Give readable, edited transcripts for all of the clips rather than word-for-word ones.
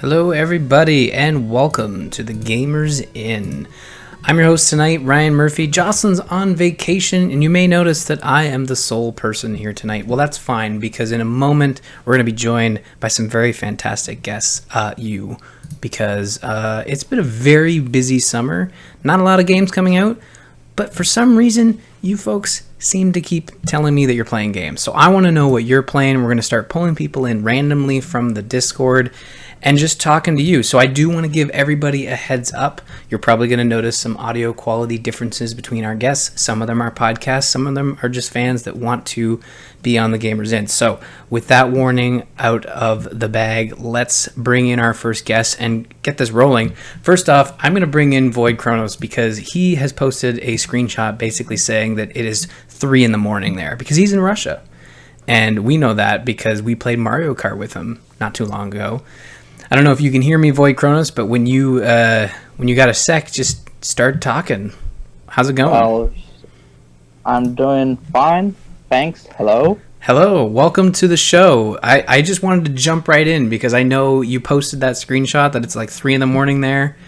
Hello, everybody, and welcome to the Gamers Inn. I'm your host tonight, Ryan Murphy. Jocelyn's on vacation, and you may notice that I am the sole person here tonight. Well, that's fine, because in a moment, we're going to be joined by some very fantastic guests, because it's been a very busy summer. Not a lot of games coming out, but for some reason, you folks seem to keep telling me that you're playing games. So I want to know what you're playing. We're going to start pulling people in randomly from the Discord and just talking to you. So I do want to give everybody a heads up. You're probably going to notice some audio quality differences between our guests. Some of them are podcasts. Some of them are just fans that want to be on the Gamers Inn. So with that warning out of the bag, let's bring in our first guest and get this rolling. First off, I'm going to bring in VoidChronos because he has posted a screenshot basically saying that it is 3 a.m. there because he's in Russia. And we know that because we played Mario Kart with him not too long ago. I don't know if you can hear me, VoidChronos, but when you got a sec, just start talking. How's it going? Well, I'm doing fine. Thanks. Hello. Hello. Welcome to the show. I just wanted to jump right in because I know you posted that screenshot that it's like 3 a.m. there.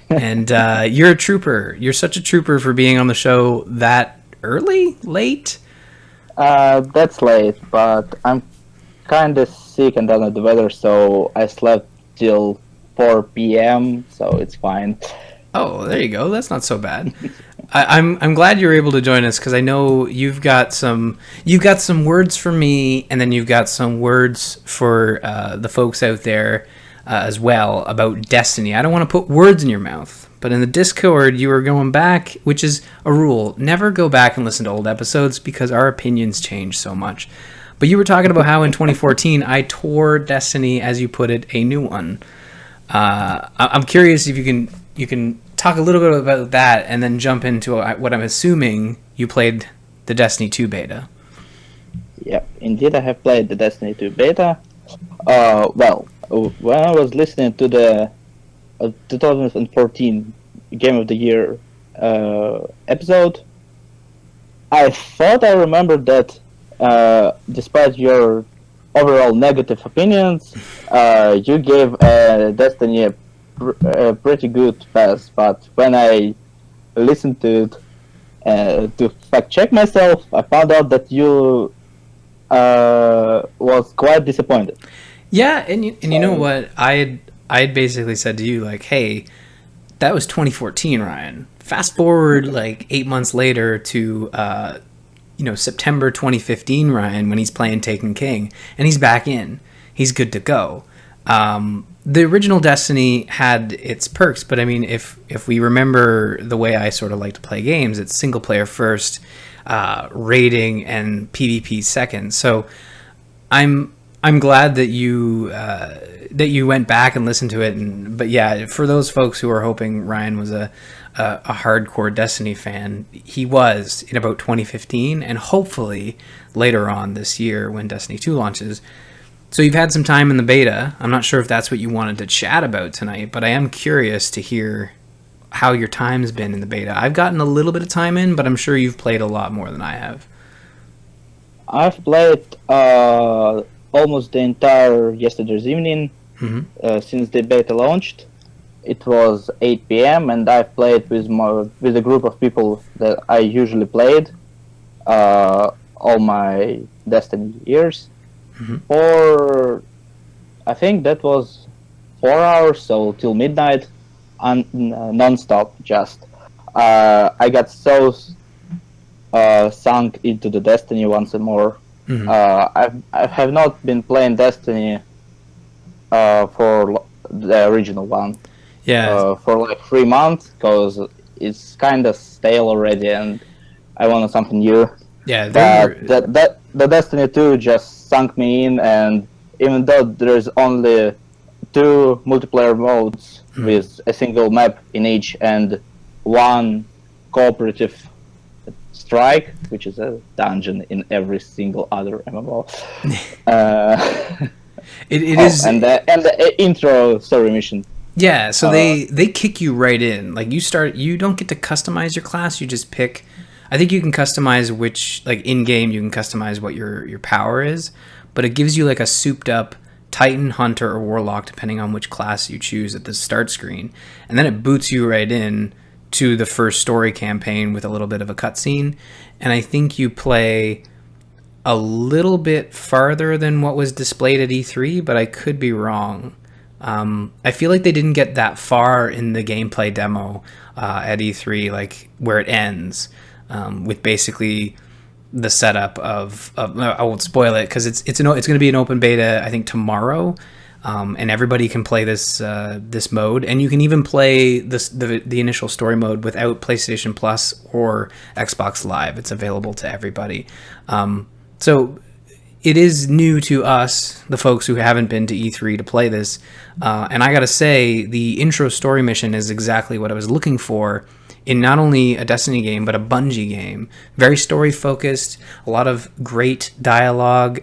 And you're a trooper. You're such a trooper for being on the show that early? Late? That's late, but I'm kind of sick and under the weather, so I slept till 4 p.m., so it's fine. Oh, there you go. That's not so bad. I'm glad you're able to join us because I know you've got some words for me, and then you've got some words for the folks out there as well about Destiny. I don't want to put words in your mouth, but in the Discord you were going back, which is a rule. Never go back and listen to old episodes because our opinions change so much. But you were talking about how in 2014 I tore Destiny, as you put it, a new one. I'm curious if you can talk a little bit about that and then jump into what I'm assuming you played the Destiny 2 beta. Yeah, indeed I have played the Destiny 2 beta. Well, when I was listening to the 2014 Game of the Year episode, I thought I remembered that despite your overall negative opinions, you gave Destiny a pretty good pass. But when I listened to it to fact check myself, I found out that you was quite disappointed. Yeah, and you know what? I had basically said to you, like, hey, that was 2014, Ryan. Fast forward like 8 months later to September 2015, Ryan, when he's playing Taken King, and he's back in. He's good to go. The original Destiny had its perks, but I mean, if we remember the way I sort of like to play games, it's single player first, raiding, and PvP second. So I'm glad that you went back and listened to it. But yeah, for those folks who are hoping Ryan was a hardcore Destiny fan, he was in about 2015, and hopefully later on this year when Destiny 2 launches. So you've had some time in the beta. I'm not sure if that's what you wanted to chat about tonight, but I am curious to hear how your time's been in the beta. I've gotten a little bit of time in, but I'm sure you've played a lot more than I have. I've played almost the entire yesterday's evening since the beta launched. It was 8 p.m. and I played with a group of people that I usually played all my Destiny years. I think that was 4 hours, so till midnight, non-stop. Just I got so sunk into the Destiny once more. I have not been playing Destiny for the original one. Yeah. For like 3 months, because it's kind of stale already, and I wanted something new. Yeah. But the Destiny 2 just sunk me in, and even though there's only 2 multiplayer modes with a single map in each and 1 cooperative strike, which is a dungeon in every single other MMO. It is, and the intro story mission. Yeah, so they kick you right in. Like you don't get to customize your class. You just pick. I think you can customize which, like in game, you can customize what your power is, but it gives you like a souped up Titan, Hunter, or Warlock, depending on which class you choose at the start screen. And then it boots you right in to the first story campaign with a little bit of a cutscene. And I think you play a little bit farther than what was displayed at E3, but I could be wrong. I feel like they didn't get that far in the gameplay demo at E3, like where it ends with basically the setup of I won't spoil it because it's going to be an open beta I think tomorrow, and everybody can play this mode, and you can even play the initial story mode without PlayStation Plus or Xbox Live. It's available to everybody. So it is new to us, the folks who haven't been to E3 to play this, and I gotta say the intro story mission is exactly what I was looking for in not only a Destiny game, but a Bungie game. Very story focused, a lot of great dialogue.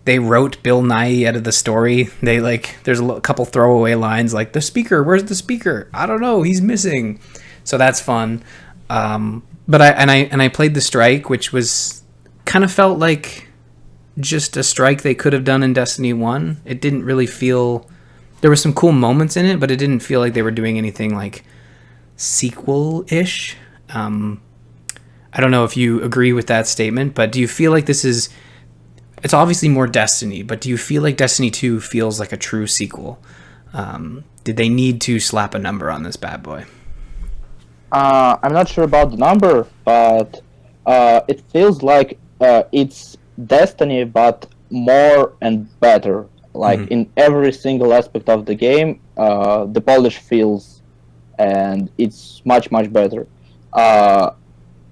They wrote Bill Nighy out of the story. There's a couple throwaway lines like, the speaker, where's the speaker? I don't know, he's missing. So that's fun. But I played the strike, which was kind of felt like just a strike they could have done in Destiny 1. It didn't really feel, there were some cool moments in it, but it didn't feel like they were doing anything like sequel-ish. I don't know if you agree with that statement, but do you feel like it's obviously more Destiny, but do you feel like Destiny 2 feels like a true sequel? Did they need to slap a number on this bad boy? I'm not sure about the number, but it feels like it's Destiny, but more and better. Like in every single aspect of the game, the polish feels, and it's much, much better. I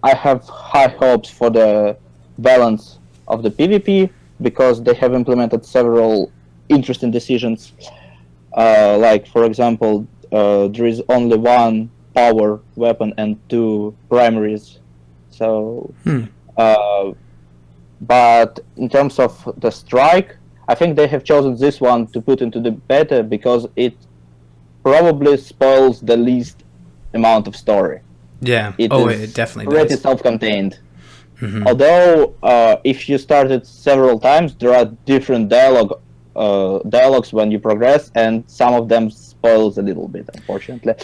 have high hopes for the balance of the PvP because they have implemented several interesting decisions. Like, for example, there is only one power weapon and 2 primaries. So, but in terms of the strike, I think they have chosen this one to put into the beta because it probably spoils the least amount of story. Yeah. It definitely pretty does. self-contained. Although, if you start it several times, there are different dialogues when you progress, and some of them spoils a little bit, unfortunately.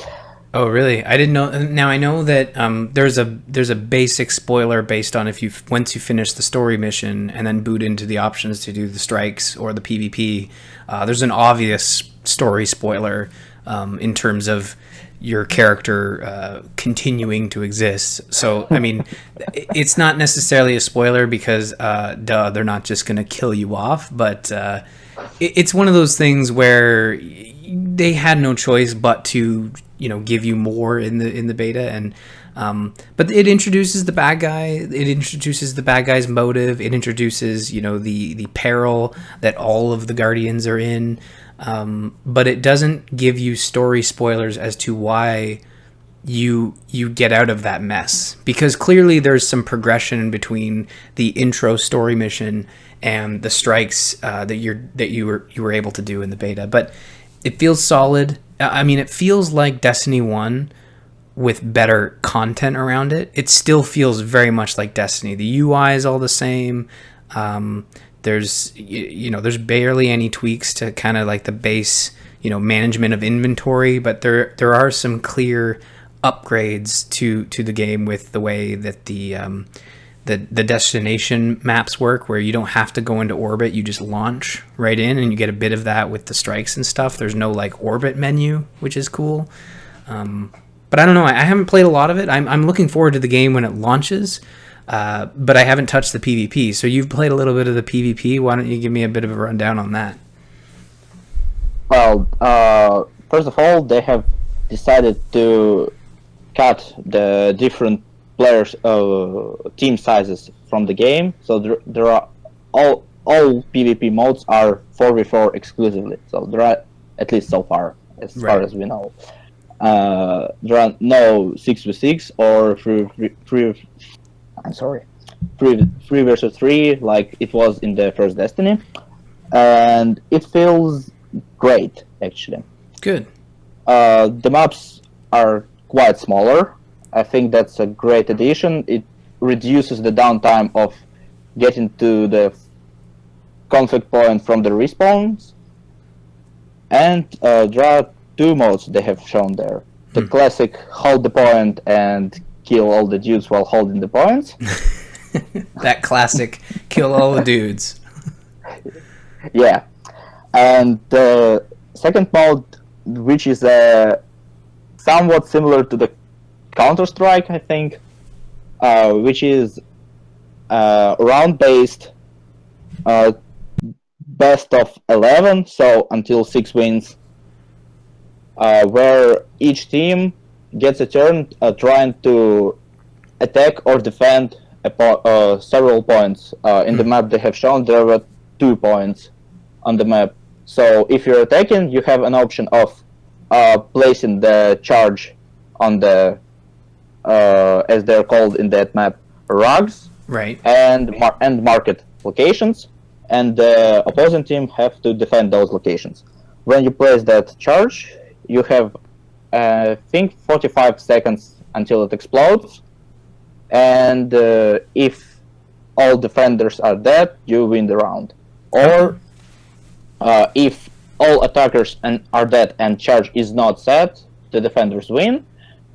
Oh, really? I didn't know. Now I know that there's a basic spoiler based on once you finish the story mission and then boot into the options to do the strikes or the PvP. There's an obvious story spoiler in terms of your character continuing to exist. So I mean, it's not necessarily a spoiler because they're not just going to kill you off, but it's one of those things where they had no choice but to give you more in the beta, and but it introduces the bad guy, it introduces the bad guy's motive, it introduces the peril that all of the Guardians are in, but it doesn't give you story spoilers as to why you get out of that mess, because clearly there's some progression between the intro story mission and the strikes that you were able to do in the beta. But it feels solid. I mean, it feels like Destiny 1 with better content around it. It still feels very much like Destiny. The UI is all the same. There's there's barely any tweaks to kind of like the base management of inventory, but there are some clear upgrades to the game with the way that the destination maps work, where you don't have to go into orbit, you just launch right in, and you get a bit of that with the strikes and stuff. There's no like orbit menu, which is cool. But I don't know, I haven't played a lot of it. I'm looking forward to the game when it launches, but I haven't touched the PvP. So you've played a little bit of the PvP. Why don't you give me a bit of a rundown on that? Well, first of all, they have decided to cut the different players' team sizes from the game. So there are all PvP modes are 4v4 exclusively. So there are, at least so far, as far as we know. There are no 6v6 or 3 versus 3 like it was in the first Destiny, and it feels great actually. Good. The maps are quite smaller. I think that's a great addition. It reduces the downtime of getting to the conflict point from the respawns. And there are two modes they have shown there. The classic hold the point and kill all the dudes while holding the points. That classic kill all the dudes. Yeah. And the second mode, which is somewhat similar to the Counter-Strike, I think, which is round-based, best of 11, so until 6 wins, where each team gets a turn trying to attack or defend several points. In the map they have shown there were 2 points on the map. So if you're attacking, you have an option of placing the charge on the, as they're called in that map, rugs, right, and market locations, and the opposing team have to defend those locations. When you place that charge, you have, I think, 45 seconds until it explodes, and if all defenders are dead, you win the round. Or if all attackers are dead and charge is not set, the defenders win,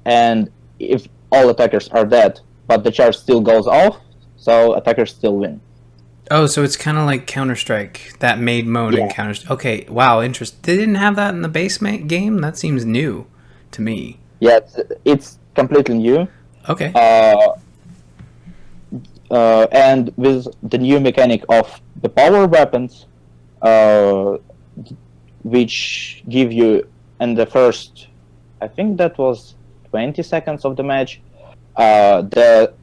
and if all attackers are dead but the charge still goes off, so attackers still win. Oh, so it's kind of like Counter-Strike, that made mode in Counter-Strike. Okay, wow, interesting. They didn't have that in the base game? That seems new to me. Yeah, it's completely new. Okay. And with the new mechanic of the power weapons, which give you in the first, I think that was 20 seconds of the match, the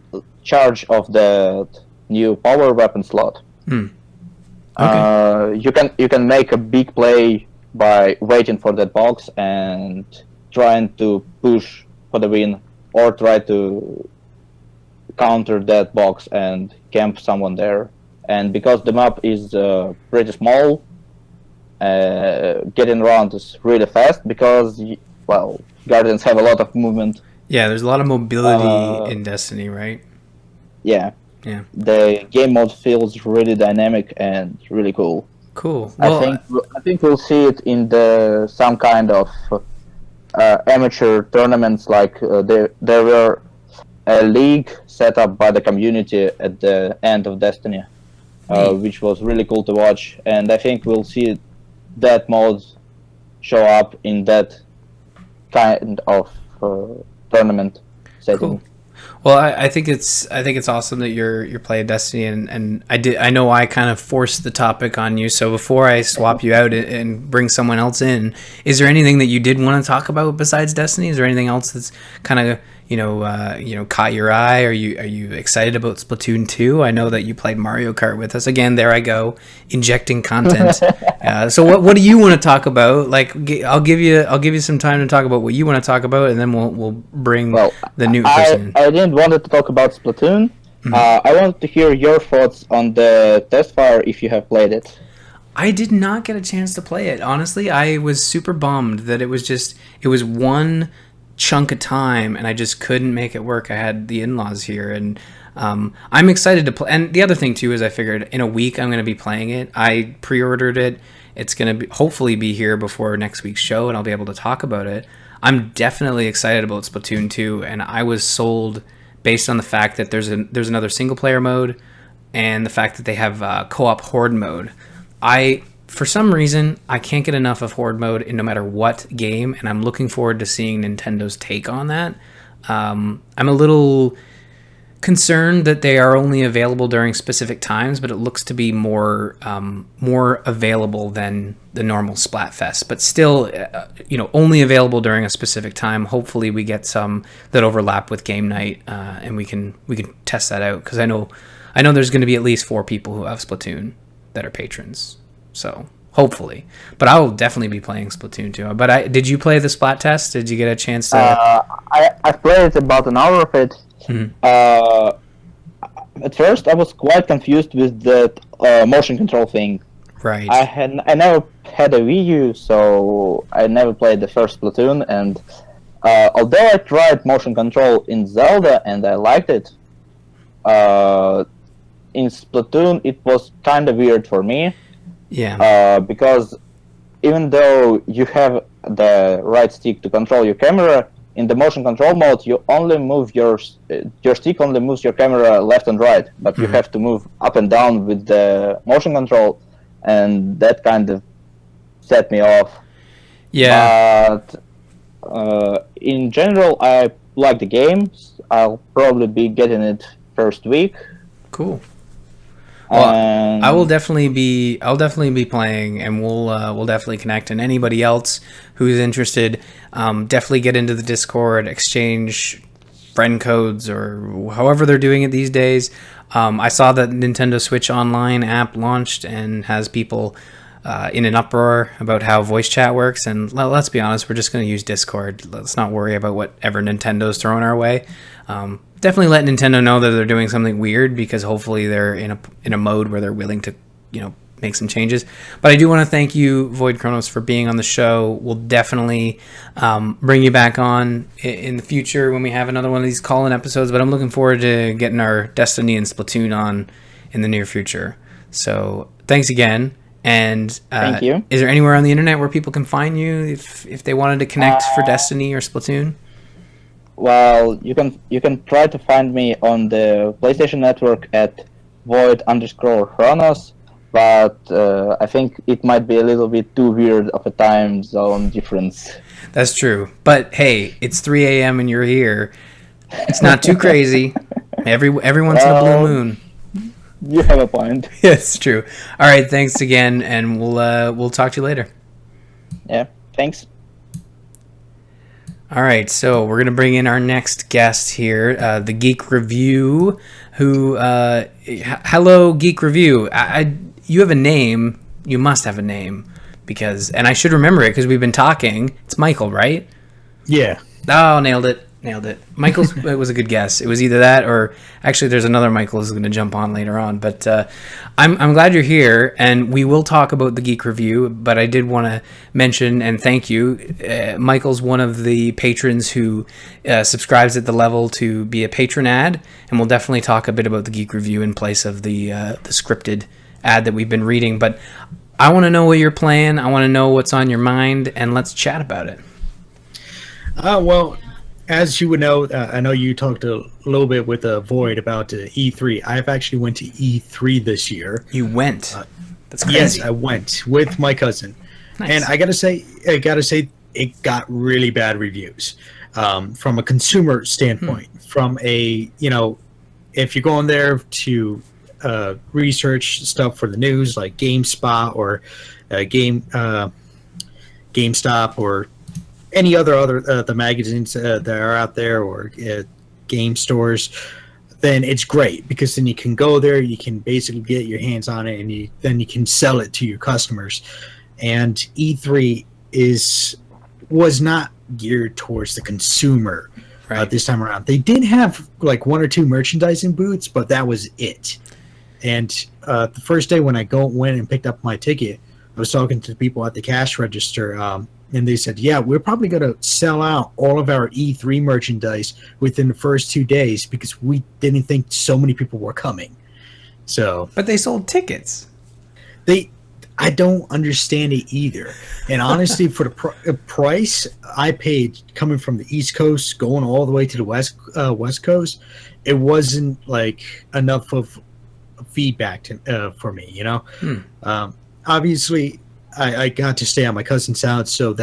charge of the new power weapon slot. Okay. You can make a big play by waiting for that box and trying to push for the win, or try to counter that box and camp someone there. And because the map is pretty small, getting around is really fast because, well, Guardians have a lot of movement. Yeah, there's a lot of mobility in Destiny, right? Yeah. Yeah. The game mode feels really dynamic and really cool. Cool. Well, I think we'll see it in some kind of amateur tournaments. Like there were a league set up by the community at the end of Destiny, which was really cool to watch. And I think we'll see that mode show up in that kind of tournament setting. Cool. Well, I think it's awesome that you're playing Destiny, and I know I kind of forced the topic on you. So before I swap you out and bring someone else in, is there anything that you did want to talk about besides Destiny? Is there anything else that's kind of caught your eye? Are you excited about Splatoon 2? I know that you played Mario Kart with us. Again, there I go, injecting content. So what do you want to talk about? Like, I'll give you some time to talk about what you want to talk about, and then we'll bring the new person in. I didn't want to talk about Splatoon. Mm-hmm. I wanted to hear your thoughts on the test fire if you have played it. I did not get a chance to play it. Honestly, I was super bummed that it was one chunk of time and I just couldn't make it work. I had the in-laws here, and I'm excited to play. And the other thing too is I figured in a week I'm going to be playing it. I pre-ordered it. It's going to hopefully be here before next week's show, and I'll be able to talk about it. I'm definitely excited about Splatoon 2, and I was sold based on the fact that there's another single player mode and the fact that they have co-op horde mode. For some reason, I can't get enough of horde mode in no matter what game, and I'm looking forward to seeing Nintendo's take on that. I'm a little concerned that they are only available during specific times, but it looks to be more available than the normal Splatfest. But still, only available during a specific time. Hopefully, we get some that overlap with game night, and we can test that out, because I know there's going to be at least 4 people who have Splatoon that are patrons. So hopefully, but I will definitely be playing Splatoon 2. But did you play the Splat test? Did you get a chance to? I played about an hour of it. Mm-hmm. At first, I was quite confused with the motion control thing. Right. I never had a Wii U, so I never played the first Splatoon. And although I tried motion control in Zelda and I liked it, in Splatoon, it was kind of weird for me. Yeah. Because even though you have the right stick to control your camera, in the motion control mode, you only move your stick only moves your camera left and right, but you have to move up and down with the motion control, and that kind of set me off. Yeah. But in general, I like the game. I'll probably be getting it first week. Cool. Well, And I'll definitely be playing, and we'll definitely connect. And anybody else who's interested, definitely get into the Discord, exchange friend codes, or however they're doing it these days. I saw that Nintendo Switch Online app launched and has people in an uproar about how voice chat works. And let's be honest, we're just going to use Discord. Let's not worry about whatever Nintendo's throwing our way. Definitely let Nintendo know that they're doing something weird, because hopefully they're in a mode where they're willing to, make some changes. But I do want to thank you, VoidChronos, for being on the show. We'll definitely bring you back on in the future when we have another one of these call-in episodes. But I'm looking forward to getting our Destiny and Splatoon on in the near future. So thanks again. And thank you. Is there anywhere on the internet where people can find you if they wanted to connect for Destiny or Splatoon? Well, you can try to find me on the PlayStation Network at Void_Chronos, but I think it might be a little bit too weird of a time zone difference. That's true. But hey, it's 3 a.m. and you're here. It's not too crazy. Every once in a blue moon. You have a point. Yeah, it's true. All right, thanks again, and we'll talk to you later. Yeah, thanks. All right, so we're gonna bring in our next guest here, the Geek Review. Hello, Geek Review. You have a name. You must have a name, and I should remember it because we've been talking. It's Michael, right? Yeah. Oh, nailed it. Michael's it was a good guess. It was either that or actually there's another Michael who's going to jump on later on. But I'm glad you're here, and we will talk about the Geek Review. But I did want to mention and thank you. Michael's one of the patrons who subscribes at the level to be a patron ad, and we'll definitely talk a bit about the Geek Review in place of the scripted ad that we've been reading. But I want to know what you're playing. I want to know what's on your mind, and let's chat about it. Well, as you would know, I know you talked a little bit with Void about E3. I've actually went to E3 this year. You went? That's crazy. Yes, I went with my cousin. Nice. And I gotta say, it got really bad reviews from a consumer standpoint. From a, if you're going there to research stuff for the news, like GameSpot or GameStop or any other the magazines that are out there, or game stores, then it's great, because then you can go there, you can basically get your hands on it, and then you can sell it to your customers. And E3 was not geared towards the consumer this time around. They did have like one or two merchandising booths, but that was it. And the first day when I went and picked up my ticket, I was talking to the people at the cash register, and they said, yeah, we're probably going to sell out all of our E3 merchandise within the first 2 days, because we didn't think so many people were coming. But they sold tickets. I don't understand it either. And honestly, for the price I paid coming from the East Coast, going all the way to the West Coast, it wasn't like enough of feedback for me, Obviously, I got to stay at my cousin's house, so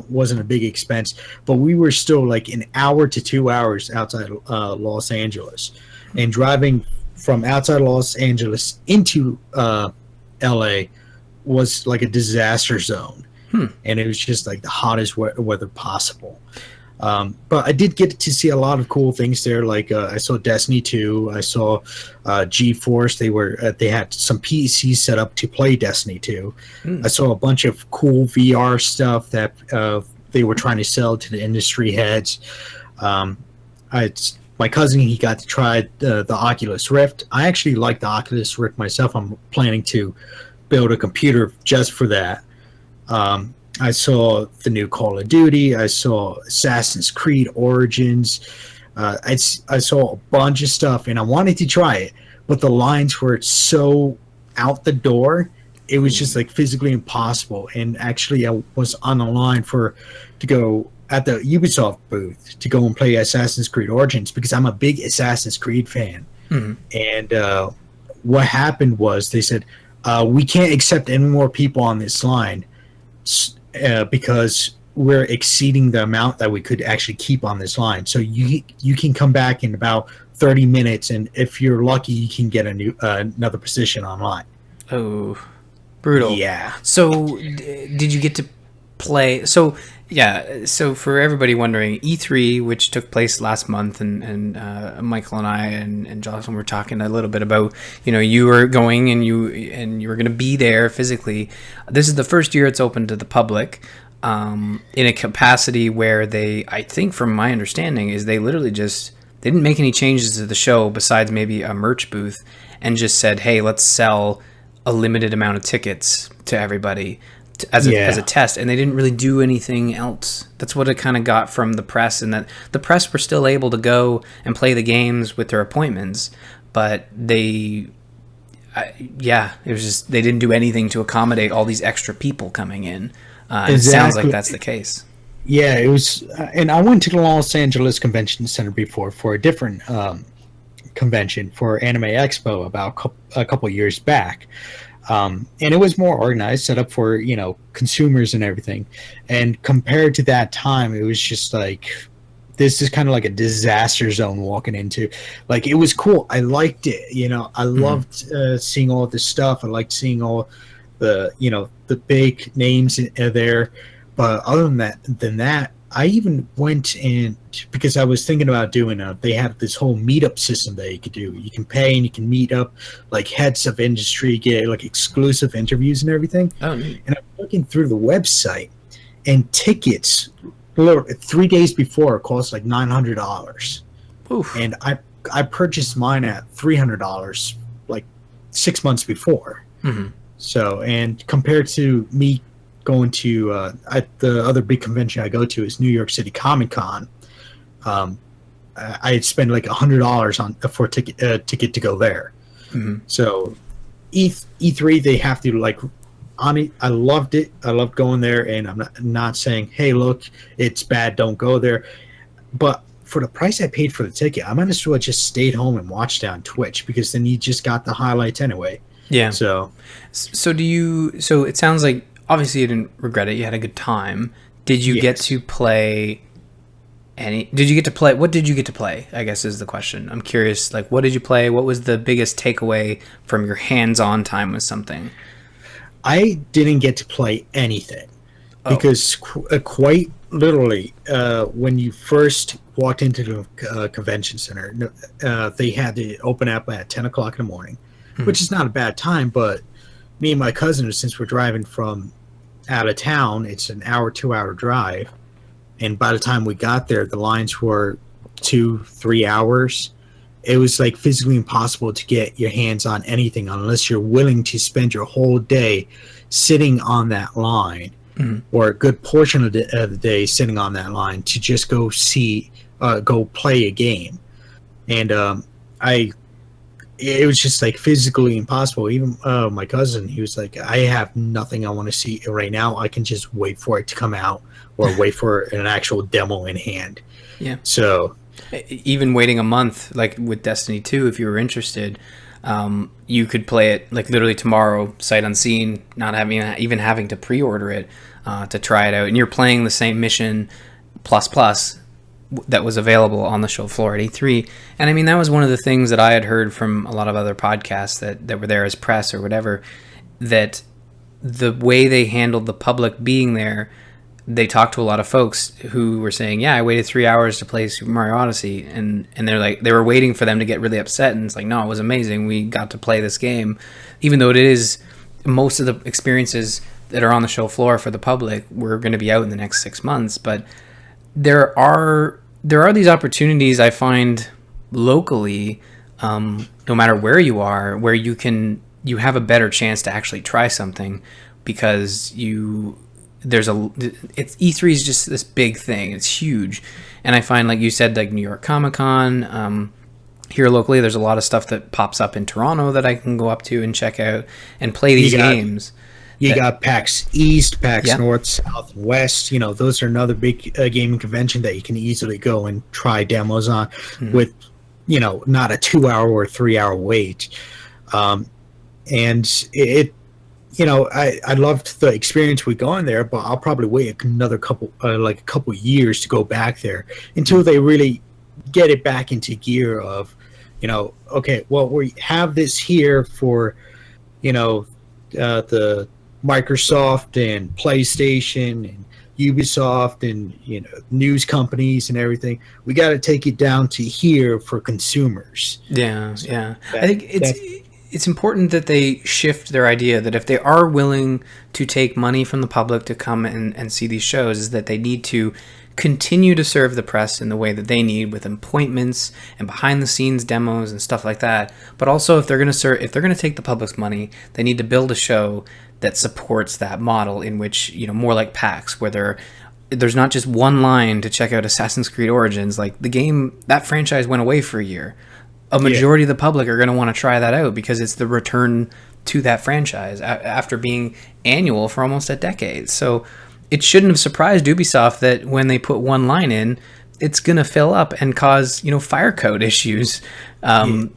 wasn't a big expense. But we were still like an hour to 2 hours outside Los Angeles, and driving from outside Los Angeles into LA was like a disaster zone, and it was just like the hottest weather possible. But I did get to see a lot of cool things there. Like I saw Destiny 2. I saw GeForce. They had some PCs set up to play Destiny 2. I saw a bunch of cool VR stuff that they were trying to sell to the industry heads. My cousin, he got to try the Oculus Rift. I actually like the Oculus Rift myself. I'm planning to build a computer just for that. I saw the new Call of Duty. I saw Assassin's Creed Origins. I saw a bunch of stuff, and I wanted to try it, but the lines were so out the door, it was just like physically impossible. And actually, I was on a line to go at the Ubisoft booth to go and play Assassin's Creed Origins because I'm a big Assassin's Creed fan. Mm-hmm. And what happened was they said, we can't accept any more people on this line because we're exceeding the amount that we could actually keep on this line. So you can come back in about 30 minutes, and if you're lucky, you can get another position online. Oh, brutal. Yeah. So did you get to play? So for everybody wondering, E3, which took place last month, and Michael and I and Jocelyn were talking a little bit about, you were going and you were going to be there physically. This is the first year it's open to the public, in a capacity where I think from my understanding is they literally they didn't make any changes to the show besides maybe a merch booth, and just said, hey, let's sell a limited amount of tickets to everybody as a test, and they didn't really do anything else. That's what it kind of got from the press, and that the press were still able to go and play the games with their appointments, but it was just they didn't do anything to accommodate all these extra people coming in. Exactly. It sounds like that's the case. Yeah, it was, and I went to the Los Angeles Convention Center before for a different convention for Anime Expo about a couple of years back. And it was more organized, set up for, consumers and everything. And compared to that time, it was just like, this is kind of like a disaster zone walking into. Like, it was cool. I liked it. I loved seeing all this stuff. I liked seeing all the, the big names there. But other than that, I even went in because I was thinking about doing they have this whole meetup system that you could do. You can pay and you can meet up like heads of industry, get like exclusive interviews and everything. Oh, neat. And I'm looking through the website, and tickets 3 days before cost like $900. Oof. And I purchased mine at $300 like 6 months before. Mm-hmm. So, and compared to me going to the other big convention I go to is New York City Comic Con. I had spent like $100 for a ticket to go there. Mm-hmm. So E3 they have to like on it. I loved it. I loved going there, and I'm not saying, hey, look, it's bad, don't go there. But for the price I paid for the ticket, I might as well just stayed home and watched it on Twitch, because then you just got the highlights anyway. Yeah. So it sounds like obviously you didn't regret it. You had a good time. Did you get to play what did you get to play, I guess is the question. I'm curious, like, what did you play? What was the biggest takeaway from your hands-on time with something? I didn't get to play anything because quite literally, when you first walked into the convention center, they had to open up at 10 o'clock in the morning, which is not a bad time, but me and my cousin, since we're driving from out of town, it's an 2-hour drive, and by the time we got there, the lines were 2-3 hours. It was like physically impossible to get your hands on anything unless you're willing to spend your whole day sitting on that line, or a good portion of the day sitting on that line to just go play a game. And it was just like physically impossible. Even my cousin, he was like, I have nothing I want to see right now. I can just wait for it to come out, or wait for an actual demo in hand. Yeah. So even waiting a month, like with Destiny 2, if you were interested, you could play it like literally tomorrow, sight unseen, not having to pre-order it to try it out. And you're playing the same mission plus that was available on the show floor at E3. And I mean, that was one of the things that I had heard from a lot of other podcasts that were there as press or whatever, that the way they handled the public being there, they talked to a lot of folks who were saying, yeah, I waited 3 hours to play Super Mario Odyssey. And they're like, they were waiting for them to get really upset. And it's like, no, it was amazing. We got to play this game, even though it is most of the experiences that are on the show floor for the public were going to be out in the next 6 months. But there are these opportunities I find locally, no matter where you are, where you have a better chance to actually try something, because E3 is just this big thing. It's huge. And I find, like you said, like New York Comic Con, here locally, there's a lot of stuff that pops up in Toronto that I can go up to and check out and play these games. You got PAX East, PAX North, South, and West. Those are another big gaming convention that you can easily go and try demos on with, not a 2-hour or 3-hour wait. And I loved the experience with going there, but I'll probably wait another couple years to go back there until they really get it back into gear of, okay, well, we have this here for, the Microsoft and PlayStation and Ubisoft and news companies and everything. We got to take it down to here for consumers. Yeah. I think it's important that they shift their idea that if they are willing to take money from the public to come and see these shows, is that they need to continue to serve the press in the way that they need, with appointments and behind the scenes demos and stuff like that. But also, if they're going to take the public's money, they need to build a show that supports that model, in which, more like PAX, where there's not just one line to check out Assassin's Creed Origins. Like, the game, that franchise went away for a year. A majority of the public are going to want to try that out because it's the return to that franchise after being annual for almost a decade. So it shouldn't have surprised Ubisoft that when they put one line in, it's going to fill up and cause, fire code issues. And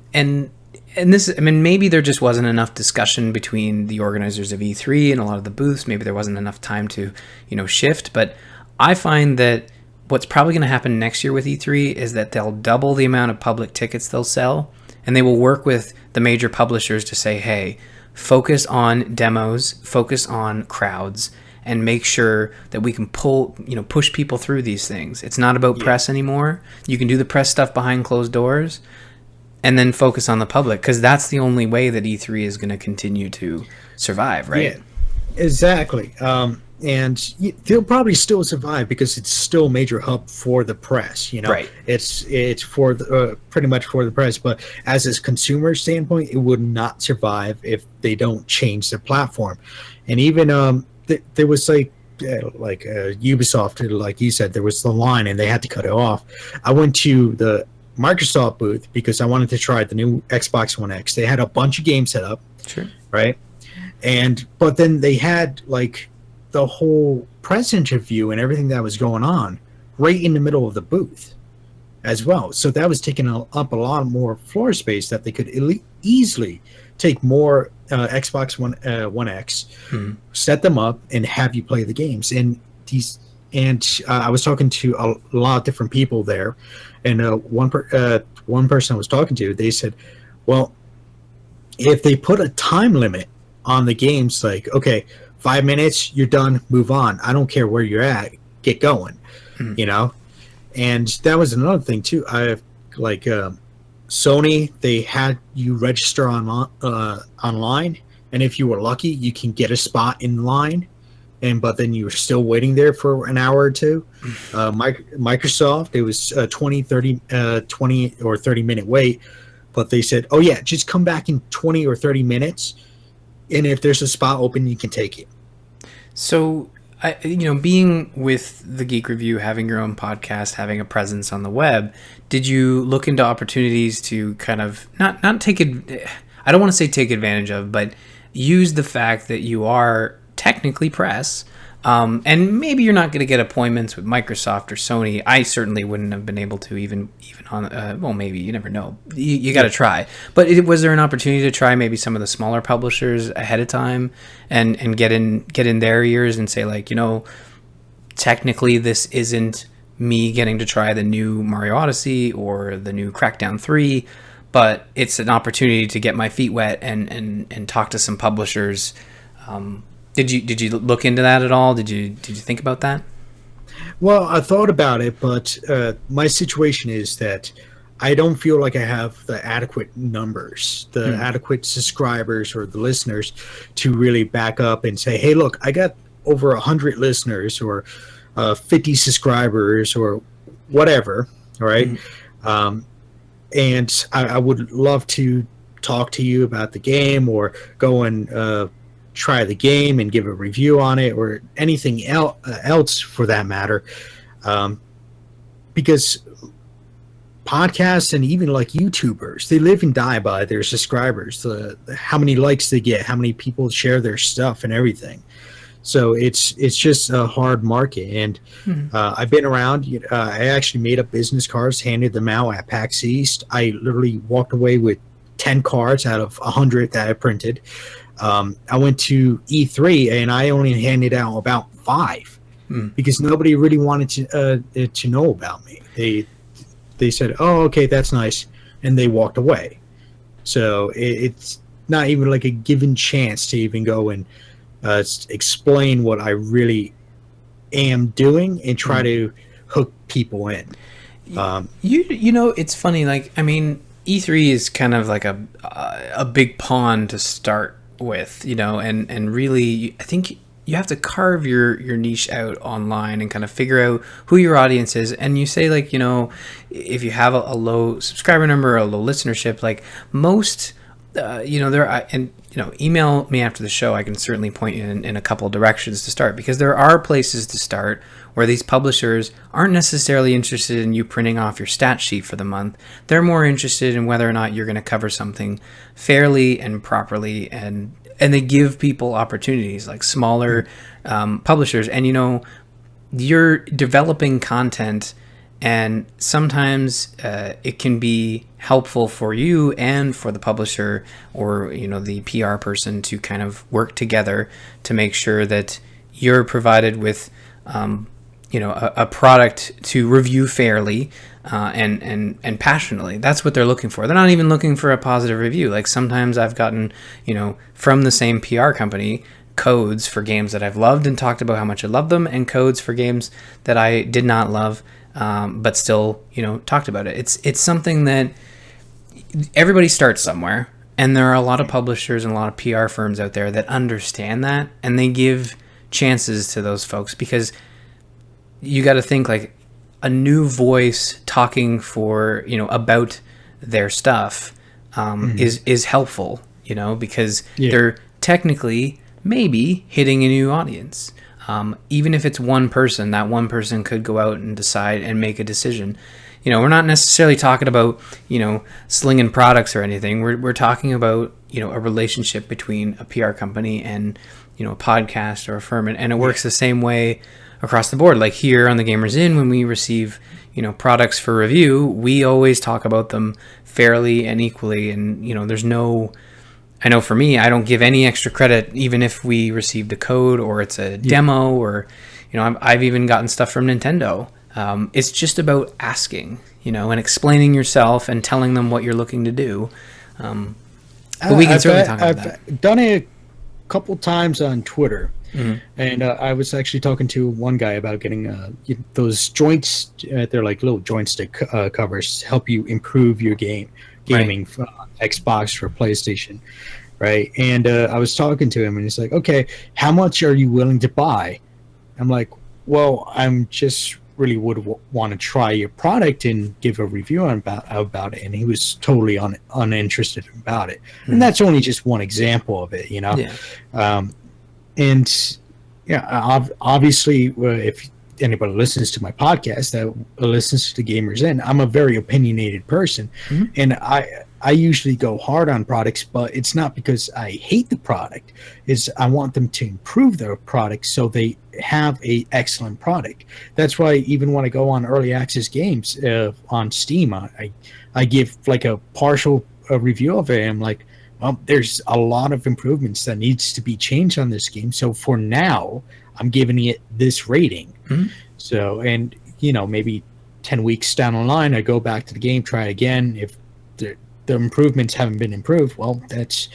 this, maybe there just wasn't enough discussion between the organizers of E3 and a lot of the booths. Maybe there wasn't enough time to, shift. But I find that what's probably going to happen next year with E3 is that they'll double the amount of public tickets they'll sell, and they will work with the major publishers to say, hey, focus on demos, focus on crowds, and make sure that we can push people through these things. It's not about press anymore. You can do the press stuff behind closed doors, and then focus on the public, because that's the only way that E3 is going to continue to survive, right? Yeah, exactly. And they'll probably still survive because it's still a major hub for the press. Right? It's for pretty much for the press. But as a consumer standpoint, it would not survive if they don't change the platform. And even there was Ubisoft, like you said, there was the line and they had to cut it off. I went to the Microsoft booth because I wanted to try the new Xbox One X. They had a bunch of games set up, sure, right? But then they had the whole press interview and everything that was going on right in the middle of the booth as well. So that was taking up a lot more floor space that they could easily take more Xbox One X, set them up, and have you play the games. And I was talking to a lot of different people there, and one person I was talking to, they said, well, if they put a time limit on the games, like, okay, 5 minutes, you're done, move on. I don't care where you're at, get going, And that was another thing too. Sony, they had you register online, and if you were lucky, you can get a spot in line, but then you were still waiting there for an hour or two. Microsoft, it was 20 or 30 minute wait, but they said, oh yeah, just come back in 20 or 30 minutes, and if there's a spot open, you can take it. So, being with the Geek Review, having your own podcast, having a presence on the web, did you look into opportunities to kind of not take it? I don't want to say take advantage of, but use the fact that you are technically press, and maybe you're not going to get appointments with Microsoft or Sony. I certainly wouldn't have been able to even on. Well, maybe you never know. You got to try. But was there an opportunity to try maybe some of the smaller publishers ahead of time and get in their ears and say, like, technically this isn't me getting to try the new Mario Odyssey or the new Crackdown 3, but it's an opportunity to get my feet wet and talk to some publishers. Did you look into that at all? Did you think about that? Well, I thought about it, but my situation is that I don't feel like I have the adequate numbers, the adequate subscribers or the listeners to really back up and say, hey, look, I got over 100 listeners or 50 subscribers or whatever, right? And I would love to talk to you about the game or go and try the game and give a review on it or anything else for that matter, because podcasts and even like YouTubers, they live and die by their subscribers, how many likes they get, how many people share their stuff and everything. So it's just a hard market. And I've been around. I actually made up business cards, handed them out at PAX East. I literally walked away with 10 cards out of 100 that I printed. I went to E3 and I only handed out about 5 because nobody really wanted to know about me. They said, "Oh, okay, that's nice," and they walked away. So it's not even like a given chance to even go and explain what I really am doing and try to hook people in. You know, it's funny. Like, I mean, E3 is kind of like a big pond to start with, you know, and really, I think you have to carve your niche out online and kind of figure out who your audience is. And you say, like, you know, if you have a low subscriber number or a low listenership, like most, you know, and you know, email me after the show. I can certainly point you in a couple directions to start, because there are places to start where these publishers aren't necessarily interested in you printing off your stat sheet for the month. They're more interested in whether or not you're going to cover something fairly and properly, and they give people opportunities, like smaller publishers. And you know, you're developing content, and sometimes it can be helpful for you and for the publisher, or you know, the PR person, to kind of work together to make sure that you're provided with you know, a product to review fairly and passionately. That's what they're looking for. They're not even looking for a positive review. Like, sometimes I've gotten, you know, from the same PR company, codes for games that I've loved and talked about how much I love them, and codes for games that I did not love, but still, you know, talked about it. It's something that everybody starts somewhere, and there are a lot of publishers and a lot of PR firms out there that understand that, and they give chances to those folks, because you got to think, like, a new voice talking for, you know, about their stuff is helpful, you know, because they're technically maybe hitting a new audience. Even if it's one person, that one person could go out and decide and make a decision. You know, we're not necessarily talking about, you know, slinging products or anything. We're talking about, you know, a relationship between a PR company and, you know, a podcast or a firm. And it works the same way across the board. Like, here on the Gamers Inn, when we receive, you know, products for review, we always talk about them fairly and equally. And, you know, there's no, I know for me, I don't give any extra credit, even if we received a code or it's a demo, or, you know, I've even gotten stuff from Nintendo. It's just about asking, you know, and explaining yourself and telling them what you're looking to do. But we can certainly talk about that. I've done it a couple times on Twitter. And I was actually talking to one guy about getting those joints. They're like little joystick covers to help you improve your gaming for Xbox or PlayStation, right? And I was talking to him, and he's like, "Okay, how much are you willing to buy?" I'm like, "Well, I'm just really would want to try your product and give a review about it." And he was totally uninterested about it. And that's only just one example of it, you know. And yeah, obviously, if anybody listens to my podcast that listens to the Gamers Inn, I'm a very opinionated person, and I usually go hard on products, but it's not because I hate the product. It's I want them to improve their product so they have a excellent product. That's why even when I go on early access games on Steam, I give like a partial review of it. I'm like, well, there's a lot of improvements that needs to be changed on this game. So for now, I'm giving it this rating. So, and you know, maybe 10 weeks down the line, I go back to the game, try again. If the improvements haven't been improved, well, that's,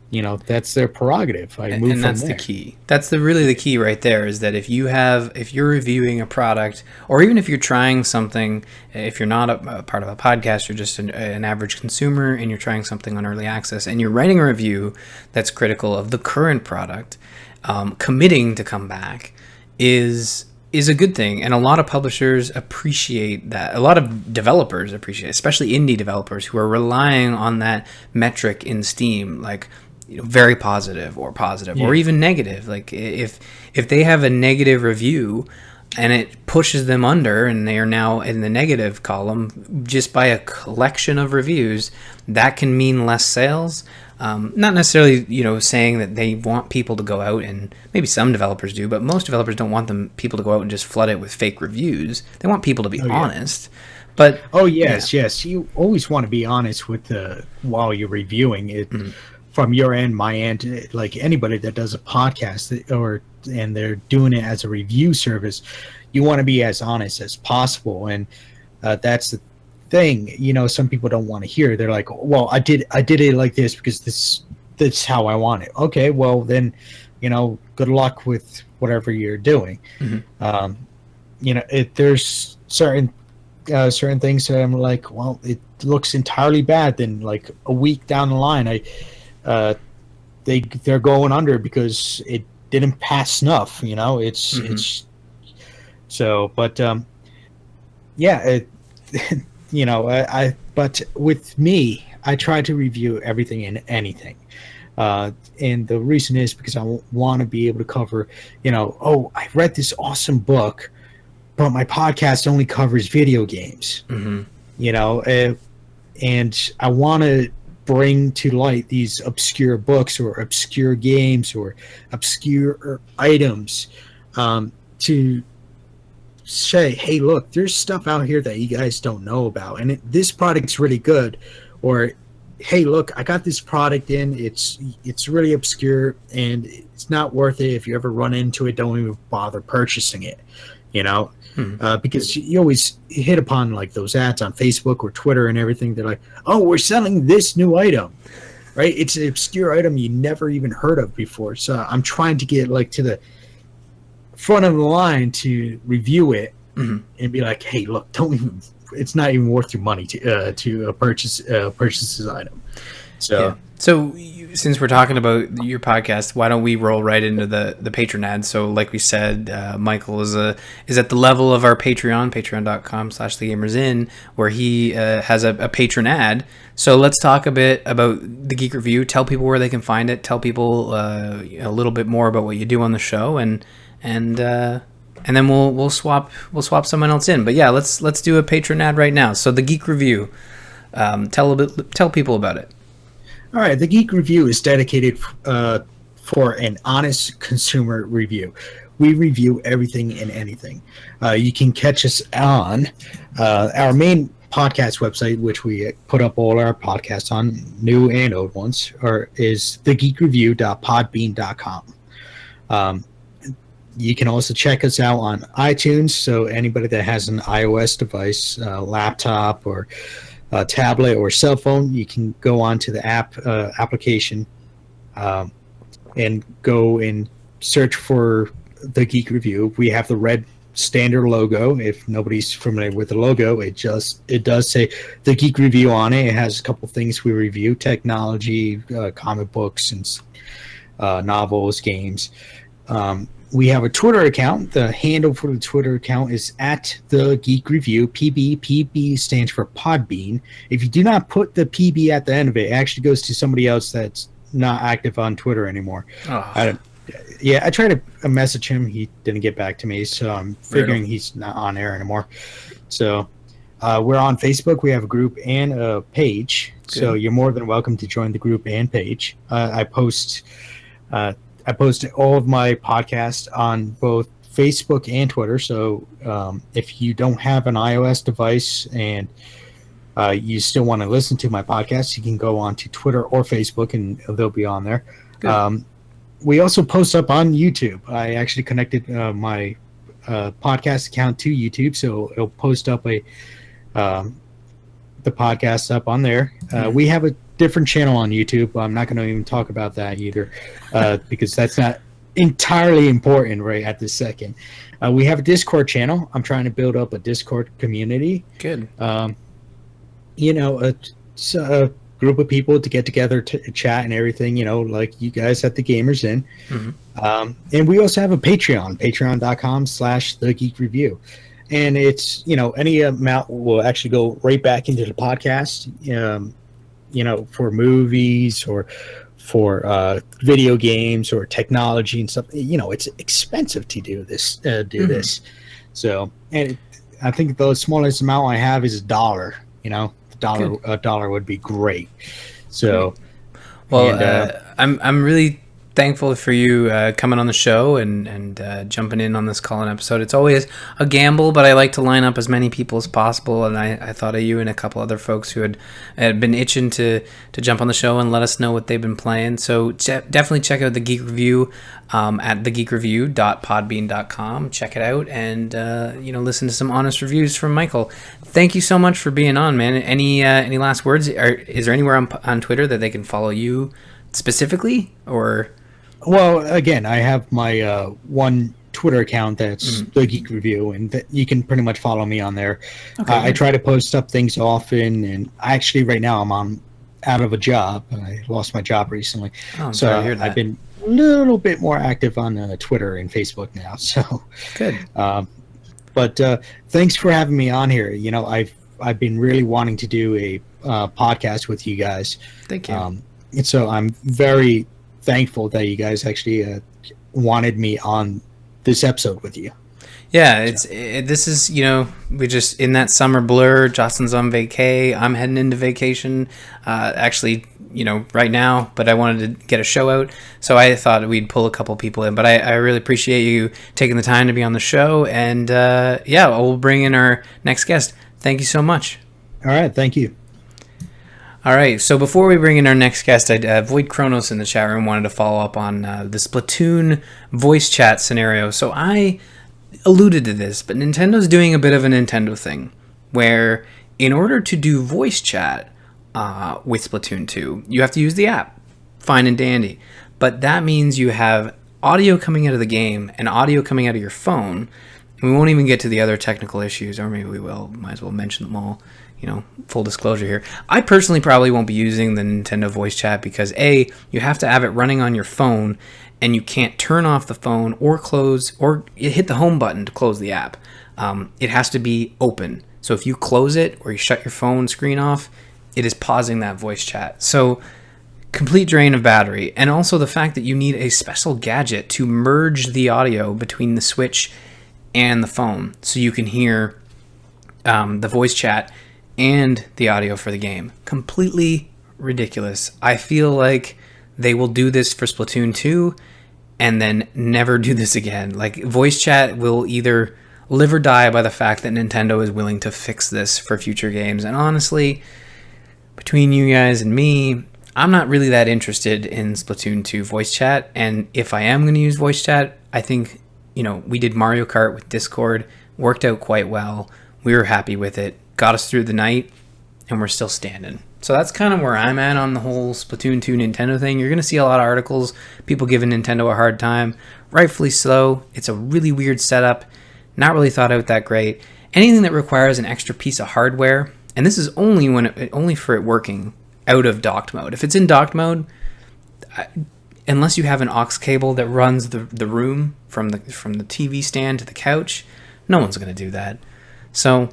you know, that's their prerogative. And that's the key. That's really the key right there, is that if you're reviewing a product, or even if you're trying something, if you're not a part of a podcast, you're just an average consumer and you're trying something on early access and you're writing a review that's critical of the current product, committing to come back is a good thing. And a lot of publishers appreciate that. A lot of developers appreciate it, especially indie developers who are relying on that metric in Steam, like, you know, very positive or even negative. Like, if they have a negative review, and it pushes them under, and they are now in the negative column just by a collection of reviews. That can mean less sales. Not necessarily, saying that they want people to go out, and maybe some developers do, but most developers don't want people to go out and just flood it with fake reviews. They want people to be honest. But yes, you always want to be honest with while you're reviewing it. Mm-hmm. From your end, my end, like anybody that does a podcast and they're doing it as a review service, you want to be as honest as possible. And that's the thing, some people don't want to hear. They're like, well, I did it like this because that's how I want it. Okay, well then, good luck with whatever you're doing. Mm-hmm. There's certain things that I'm like, well, it looks entirely bad. Then like a week down the line, they're going under because it didn't pass snuff. Mm-hmm. It's so, but but with me, I try to review everything and anything. And the reason is because I want to be able to cover, I read this awesome book, but my podcast only covers video games. Mm-hmm. And I want to bring to light these obscure books or obscure games or obscure items to say, hey, look, there's stuff out here that you guys don't know about, and this product's really good. Or, hey, look, I got this product in, it's really obscure, and it's not worth it. If you ever run into it, don't even bother purchasing it, because you always hit upon like those ads on Facebook or Twitter and everything. They're like, oh, we're selling this new item, right? It's an obscure item you never even heard of before. So I'm trying to get like to the front of the line to review it. Mm-hmm. And be like, hey, look, it's not even worth your money to purchase this item. So since we're talking about your podcast, why don't we roll right into the patron ad? So like we said, Michael is at the level of our patreon.com/thegamersin, where he has a patron ad. So let's talk a bit about the Geek Review. Tell people where they can find it. Tell people a little bit more about what you do on the show, and then we'll swap someone else in. But yeah, let's do a patron ad right now. So the Geek Review, tell people about it. All right, the Geek Review is dedicated for an honest consumer review. We review everything and anything. You can catch us on our main podcast website, which we put up all our podcasts on, new and old ones, is thegeekreview.podbean.com. You can also check us out on iTunes. So anybody that has an iOS device, laptop or tablet or cell phone, you can go onto the application and go and search for the Geek Review. We have the red standard logo. If nobody's familiar with the logo, it does say the Geek Review on it. It has a couple things we review: technology, comic books, and novels, games. We have a Twitter account. The handle for the Twitter account is at the Geek Review. PB stands for Podbean. If you do not put the PB at the end of it, it actually goes to somebody else that's not active on Twitter anymore. Oh. I tried to message him. He didn't get back to me, so I'm figuring he's not on air anymore. So we're on Facebook. We have a group and a page. Good. So you're more than welcome to join the group and page. I post all of my podcasts on both Facebook and Twitter. So if you don't have an iOS device and you still want to listen to my podcast, you can go on to Twitter or Facebook and they'll be on there. We also post up on YouTube. I actually connected my podcast account to YouTube, so it'll post up the podcast up on there. We have a different channel on YouTube. I'm not going to even talk about that either because that's not entirely important right at this second. We have a Discord channel. I'm trying to build up a Discord community. Good. It's a group of people to get together to chat and everything, like you guys at the Gamers Inn. Mm-hmm. And we also have a patreon.com/thegeekreview. And it's, any amount will actually go right back into the podcast, for movies or for video games or technology and stuff. It's expensive to do this. So, and I think the smallest amount I have is $1. A dollar would be great. So, well, I'm really thankful for you coming on the show and jumping in on this call-in episode. It's always a gamble, but I like to line up as many people as possible, and I thought of you and a couple other folks who had been itching to jump on the show and let us know what they've been playing. So definitely check out the Geek Review at thegeekreview.podbean.com. Check it out and listen to some honest reviews from Michael. Thank you so much for being on, man. Any last words? Is there anywhere on Twitter that they can follow you specifically, or? Well, again, I have my one Twitter account that's the Geek Review, and you can pretty much follow me on there. Okay. I try to post up things often, and actually, right now, I'm out of a job. I lost my job recently, so I've been a little bit more active on Twitter and Facebook now. So good. But thanks for having me on here. I've been really wanting to do a podcast with you guys. Thank you. And so I'm very thankful that you guys actually wanted me on this episode with you. Yeah, this is, we just, in that summer blur, Jocelyn's on vacay, I'm heading into vacation, actually, right now, but I wanted to get a show out, so I thought we'd pull a couple people in, but I really appreciate you taking the time to be on the show, and we'll bring in our next guest. Thank you so much. All right, thank you. All right, so before we bring in our next guest, VoidChronos in the chat room wanted to follow up on the Splatoon voice chat scenario. So I alluded to this, but Nintendo's doing a bit of a Nintendo thing, where in order to do voice chat with Splatoon 2, you have to use the app. Fine and dandy. But that means you have audio coming out of the game and audio coming out of your phone. And we won't even get to the other technical issues, or maybe we will. Might as well mention them all. Full disclosure here. I personally probably won't be using the Nintendo voice chat because A, you have to have it running on your phone and you can't turn off the phone or close or hit the home button to close the app. It has to be open. So if you close it or you shut your phone screen off, it is pausing that voice chat. So complete drain of battery. And also the fact that you need a special gadget to merge the audio between the Switch and the phone so you can hear the voice chat and the audio for the game. Completely ridiculous. I feel like they will do this for Splatoon 2 and then never do this again. Like, voice chat will either live or die by the fact that Nintendo is willing to fix this for future games. And honestly, between you guys and me, I'm not really that interested in Splatoon 2 voice chat. And if I am going to use voice chat, I think, we did Mario Kart with Discord, worked out quite well. We were happy with it. Got us through the night, and we're still standing. So that's kind of where I'm at on the whole Splatoon 2 Nintendo thing. You're going to see a lot of articles, people giving Nintendo a hard time. Rightfully so. It's a really weird setup. Not really thought out that great. Anything that requires an extra piece of hardware, and this is only for it working out of docked mode. If it's in docked mode, unless you have an aux cable that runs the room from the TV stand to the couch, no one's going to do that. So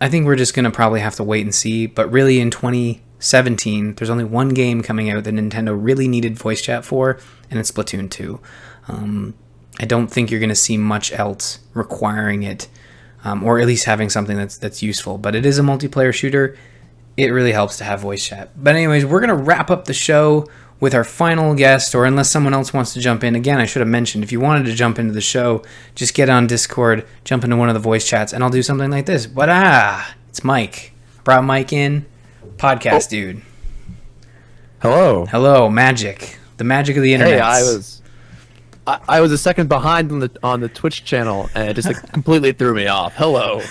I think we're just going to probably have to wait and see. But really, in 2017, there's only one game coming out that Nintendo really needed voice chat for, and it's Splatoon 2. I don't think you're going to see much else requiring it, or at least having something that's useful. But it is a multiplayer shooter. It really helps to have voice chat. But anyways, we're going to wrap up the show with our final guest, or unless someone else wants to jump in. Again, I should have mentioned, if you wanted to jump into the show, just get on Discord, jump into one of the voice chats, and I'll do something like this. But it's Mike. I brought Mike in. Podcast dude. Hello, magic. The magic of the internet. Hey, I was a second behind on the Twitch channel, and it just completely threw me off. Hello.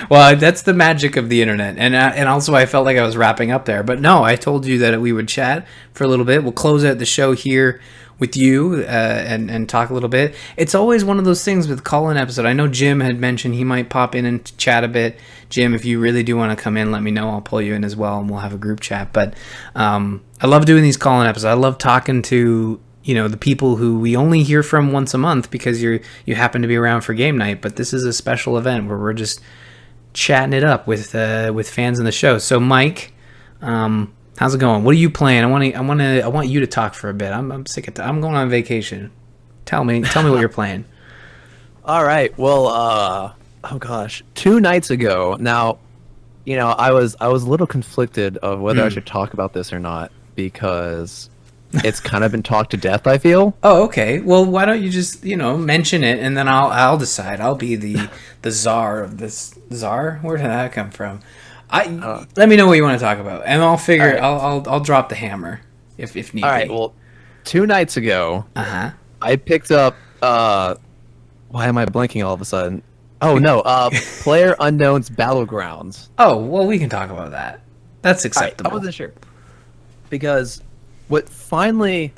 Well, that's the magic of the internet, and also I felt like I was wrapping up there, but no, I told you that we would chat for a little bit. We'll close out the show here with you and talk a little bit. It's always one of those things with call-in episode. I know Jim had mentioned he might pop in and chat a bit. Jim, if you really do want to come in, let me know. I'll pull you in as well, and we'll have a group chat. But I love doing these call-in episodes. I love talking to the people who we only hear from once a month because you happen to be around for game night. But this is a special event where we're just chatting it up with fans in the show. So Mike, how's it going? What are you playing? I want you to talk for a bit. I'm sick of I'm going on vacation. Tell me what you're playing. All right. Well, oh gosh, 2 nights ago. Now, I was a little conflicted of whether I should talk about this or not because it's kind of been talked to death, I feel. Oh, okay. Well, why don't you just mention it, and then I'll decide. I'll be the czar of this. Czar? Where did that come from? Let me know what you want to talk about, and I'll figure. Right. I'll drop the hammer if need All be. right. Well, 2 nights ago, I picked up. Why am I blanking all of a sudden? Oh no. Player Unknown's Battlegrounds. Oh well, we can talk about that. That's I acceptable. wasn't sure because what finally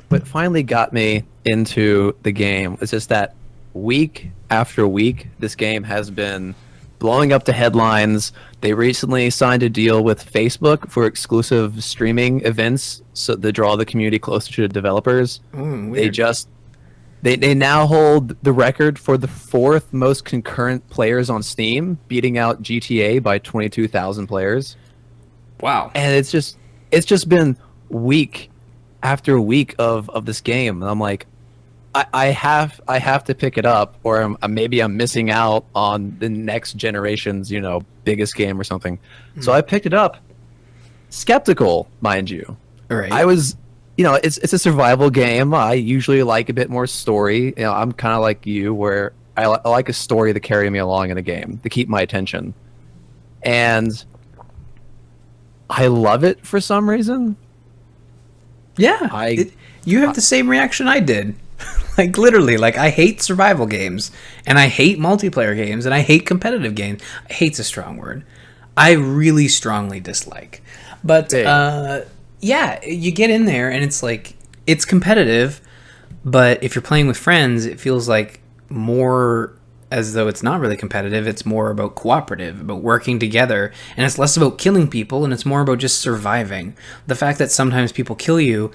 got me into the game is just that week after week, this game has been blowing up the headlines. They recently signed a deal with Facebook for exclusive streaming events, so to draw the community closer to the developers. Weird. They now hold the record for the 4th most concurrent players on Steam, beating out GTA by 22,000 players. Wow. And it's just been week after week of this game, and I'm like, I have to pick it up, or maybe I'm missing out on the next generation's biggest game or something. So I picked it up, skeptical, mind you. All right. I was, it's a survival game. I usually like a bit more story. I'm kind of like you, where I like a story to carry me along in a game, to keep my attention, and I love it for some reason. Yeah, you have the same reaction I did. Like, literally, I hate survival games, and I hate multiplayer games, and I hate competitive games. Hate's a strong word. I really strongly dislike. But, yeah, you get in there, and it's competitive, but if you're playing with friends, it feels like more as though it's not really competitive. It's more about cooperative, about working together, and it's less about killing people, and it's more about just surviving. The fact that sometimes people kill you,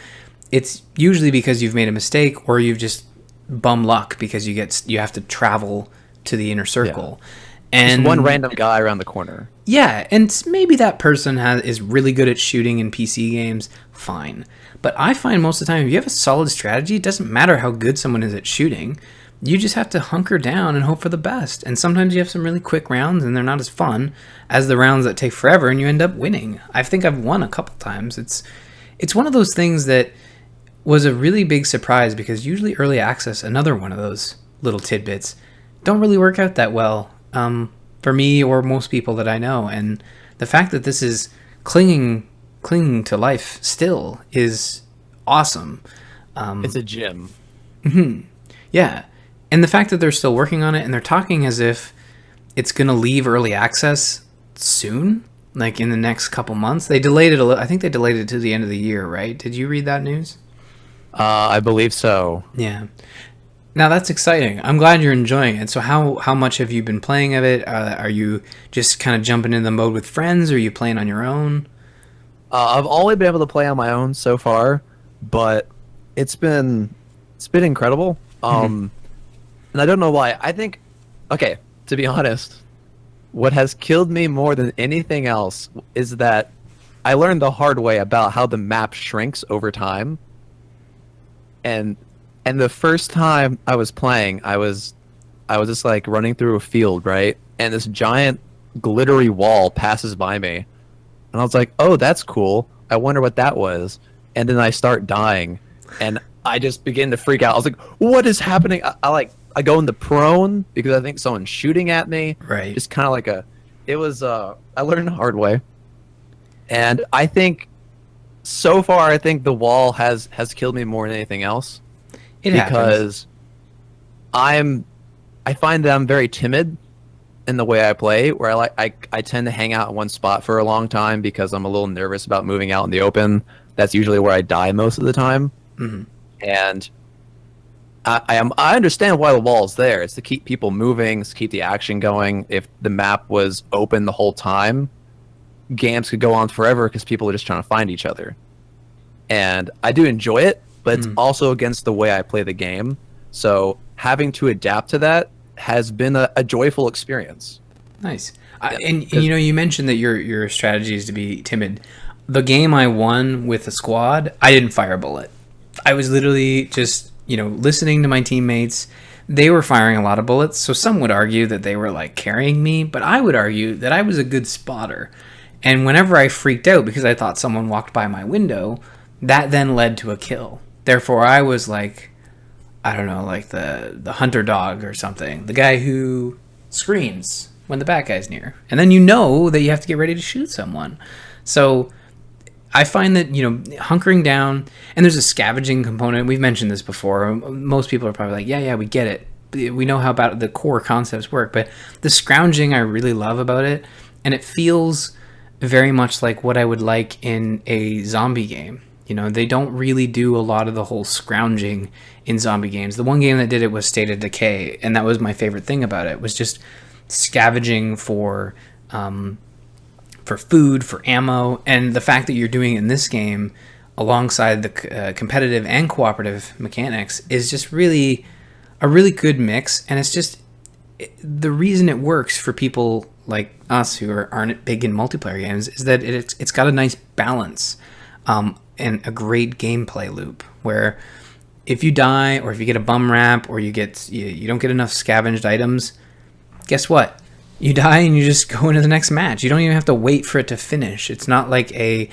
it's usually because you've made a mistake, or you've just bum luck because you have to travel to the inner circle. Yeah. And just one random guy around the corner. Yeah, and maybe that person is really good at shooting in PC games, fine. But I find most of the time, if you have a solid strategy, it doesn't matter how good someone is at shooting. You just have to hunker down and hope for the best. And sometimes you have some really quick rounds, and they're not as fun as the rounds that take forever, and you end up winning. I think I've won a couple times. It's one of those things that was a really big surprise, because usually early access, another one of those little tidbits, don't really work out that well for me or most people that I know. And the fact that this is clinging to life still is awesome. It's a gym. Yeah. And the fact that they're still working on it, and they're talking as if it's going to leave early access soon, like in the next couple months. They delayed it I think they delayed it to the end of the year, right? Did you read that news? I believe so. Yeah. Now that's exciting. I'm glad you're enjoying it. So how much have you been playing of it? Are you just kind of jumping in the mode with friends, or are you playing on your own? I've only been able to play on my own so far, but it's been incredible. And I don't know why. I think, okay, to be honest, what has killed me more than anything else is that I learned the hard way about how the map shrinks over time. And the first time I was playing, I was just like running through a field, right? And this giant glittery wall passes by me. And I was like, oh, that's cool. I wonder what that was. And then I start dying. And I just begin to freak out. I was like, what is happening? I go into prone because I think someone's shooting at me. Right. Just kind of like I learned the hard way. And I think so far, I think the wall has killed me more than anything else. Because I find that I'm very timid in the way I play, where I tend to hang out in one spot for a long time because I'm a little nervous about moving out in the open. That's usually where I die most of the time. Mm-hmm. And I understand why the wall is there. It's to keep people moving, it's to keep the action going. If the map was open the whole time, games could go on forever because people are just trying to find each other. And I do enjoy it, but it's also against the way I play the game. So having to adapt to that has been a joyful experience. Nice. And you mentioned that your strategy is to be timid. The game I won with the squad, I didn't fire a bullet. I was literally just listening to my teammates, they were firing a lot of bullets. So some would argue that they were like carrying me, but I would argue that I was a good spotter. And whenever I freaked out because I thought someone walked by my window, that then led to a kill. Therefore, I was like, I don't know, like the hunter dog or something. The guy who screams when the bad guy's near. And then that you have to get ready to shoot someone. So I find that, hunkering down, and there's a scavenging component. We've mentioned this before. Most people are probably like, yeah, we get it. We know how about the core concepts work. But the scrounging I really love about it. And it feels very much like what I would like in a zombie game. They don't really do a lot of the whole scrounging in zombie games. The one game that did it was State of Decay, and that was my favorite thing about it, was just scavenging for food, for ammo, and the fact that you're doing it in this game alongside the competitive and cooperative mechanics is just really a really good mix. And it's just the reason it works for people like us who aren't big in multiplayer games is that it's got a nice balance and a great gameplay loop where if you die or if you get a bum rap or you don't get enough scavenged items, guess what? You die and you just go into the next match. You don't even have to wait for it to finish. It's not like a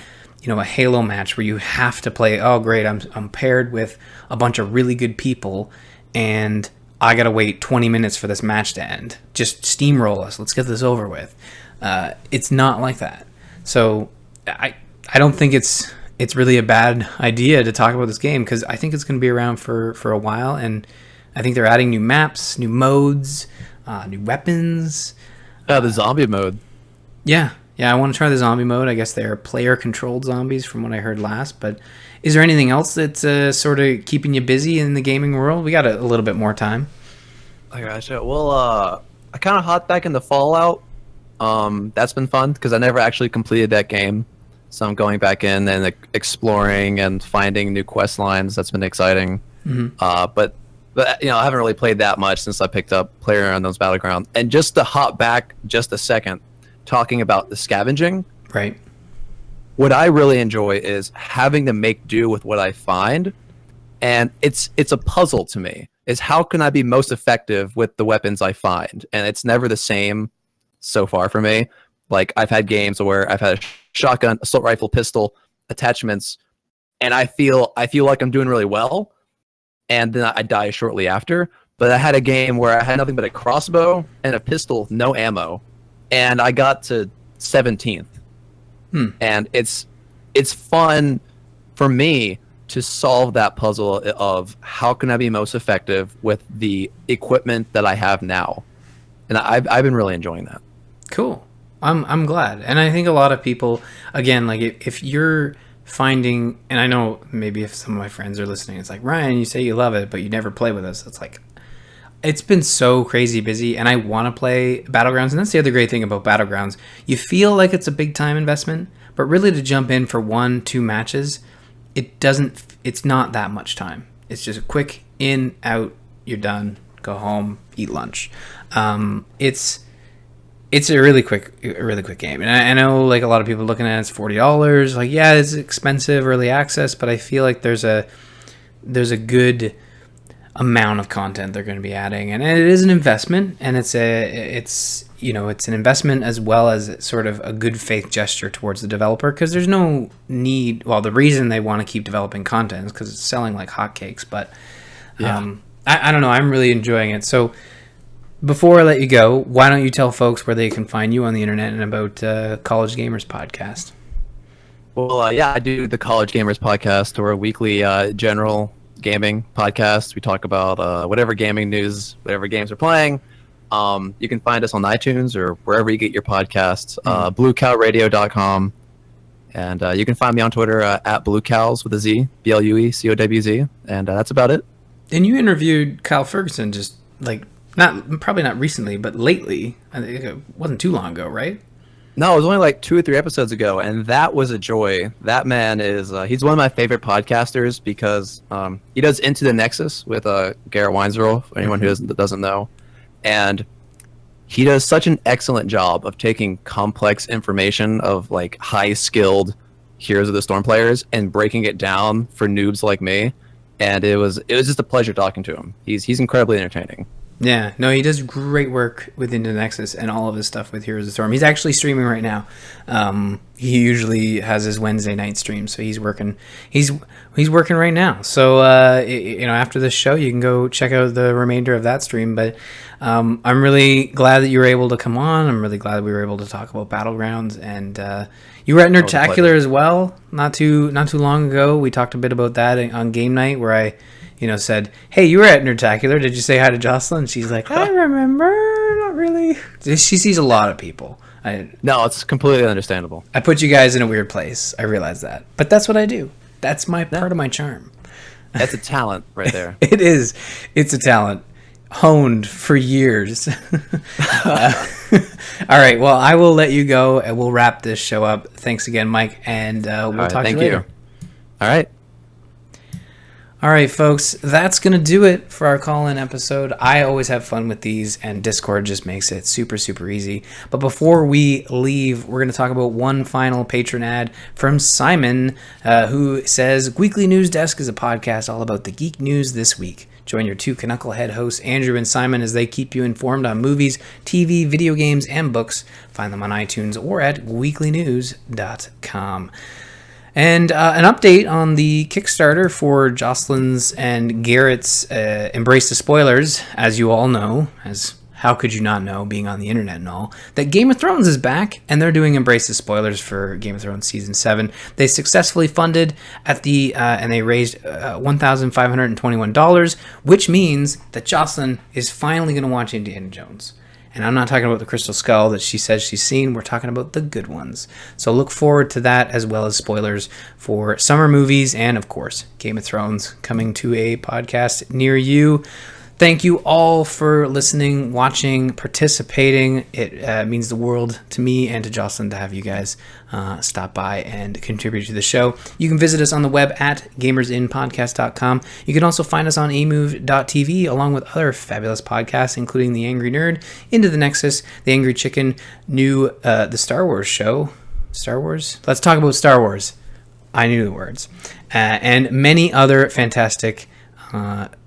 Halo match where you have to play, oh great, I'm paired with a bunch of really good people and I gotta wait 20 minutes for this match to end. Just steamroll us. Let's get this over with. It's not like that. So I don't think it's really a bad idea to talk about this game because I think it's going to be around for a while, and I think they're adding new maps, new modes, new weapons. The zombie mode. Yeah, I want to try the zombie mode. I guess they're player-controlled zombies from what I heard last, but is there anything else that's sort of keeping you busy in the gaming world? We got a little bit more time. I gotcha. Well, I kind of hopped back into Fallout. That's been fun because I never actually completed that game. So I'm going back in and exploring and finding new quest lines. That's been exciting. Mm-hmm. But I haven't really played that much since I picked up PlayerUnknown's Battlegrounds. And just to hop back just a second, talking about the scavenging. Right. What I really enjoy is having to make do with what I find, and it's a puzzle to me. Is how can I be most effective with the weapons I find? And it's never the same so far for me. Like I've had games where I've had a shotgun, assault rifle, pistol, attachments, and I feel like I'm doing really well, and then I die shortly after. But I had a game where I had nothing but a crossbow and a pistol, no ammo, and I got to 17th. And it's fun for me to solve that puzzle of how can I be most effective with the equipment that I have now, and I've been really enjoying that. Cool. I'm glad. And I think a lot of people, again, like if you're finding, and I know maybe if some of my friends are listening, it's like, Ryan, you say you love it, but you never play with us. It's like, it's been so crazy busy, and I want to play Battlegrounds. And that's the other great thing about Battlegrounds. You feel like it's a big time investment, but really to jump in for 1-2 matches, it's not that much time. It's just a quick in, out, you're done, go home, eat lunch. It's a really quick game, and I know like a lot of people looking at it's $40. Like, yeah, it's expensive early access, but I feel like there's a good amount of content they're going to be adding, and it is an investment, and it's an investment as well as sort of a good faith gesture towards the developer because there's no need. Well, the reason they want to keep developing content is because it's selling like hotcakes, but I don't know. I'm really enjoying it. So. Before I let you go, why don't you tell folks where they can find you on the internet and about College Gamers Podcast? Well, I do the College Gamers Podcast, or a weekly general gaming podcast. We talk about whatever gaming news, whatever games we're playing. You can find us on iTunes or wherever you get your podcasts, bluecowradio.com. And you can find me on Twitter at bluecows with a Z, BLUECOWZ. And that's about it. And you interviewed Kyle Ferguson just like... Probably not recently, but lately. I think it wasn't too long ago, right? No, it was only like 2 or 3 episodes ago, and that was a joy. That man is, he's one of my favorite podcasters because he does Into the Nexus with Garrett Weinzierl, for anyone who doesn't know. And he does such an excellent job of taking complex information of like high-skilled Heroes of the Storm players and breaking it down for noobs like me. and it was just a pleasure talking to him. He's incredibly entertaining. Yeah, no, he does great work with Into Nexus and all of his stuff with Heroes of the Storm. He's actually streaming right now. He usually has his Wednesday night stream, so he's working. He's working right now. So after this show, you can go check out the remainder of that stream. But I'm really glad that you were able to come on. I'm really glad we were able to talk about Battlegrounds, and you were at Nerdtacular as well. Not too long ago, we talked a bit about that on game night, where I said, hey, you were at Nerdtacular. Did you say hi to Jocelyn? She's like, I remember. Not really. She sees a lot of people. No, it's completely understandable. I put you guys in a weird place. I realize that. But that's what I do. That's part of my charm. That's a talent right there. It is. It's a talent. Honed for years. All right. Well, I will let you go, and we'll wrap this show up. Thanks again, Mike, and we'll talk to you later. All right. All right, folks, that's going to do it for our call-in episode. I always have fun with these, and Discord just makes it super, super easy. But before we leave, we're going to talk about one final patron ad from Simon, who says, Weekly News Desk is a podcast all about the geek news this week. Join your two knucklehead hosts, Andrew and Simon, as they keep you informed on movies, TV, video games, and books. Find them on iTunes or at weeklynews.com. And an update on the Kickstarter for Jocelyn's and Garrett's Embrace the Spoilers. As you all know, as how could you not know, being on the internet and all, that Game of Thrones is back, and they're doing Embrace the Spoilers for Game of Thrones Season 7. They successfully funded and they raised $1,521, which means that Jocelyn is finally going to watch Indiana Jones. And I'm not talking about the Crystal Skull that she says she's seen. We're talking about the good ones. So look forward to that, as well as spoilers for summer movies and, of course, Game of Thrones coming to a podcast near you. Thank you all for listening, watching, participating. It means the world to me and to Jocelyn to have you guys stop by and contribute to the show. You can visit us on the web at gamersinpodcast.com. You can also find us on amove.tv, along with other fabulous podcasts, including The Angry Nerd, Into the Nexus, The Angry Chicken, the Star Wars show. Star Wars? Let's talk about Star Wars. I knew the words. And many other fantastic podcasts.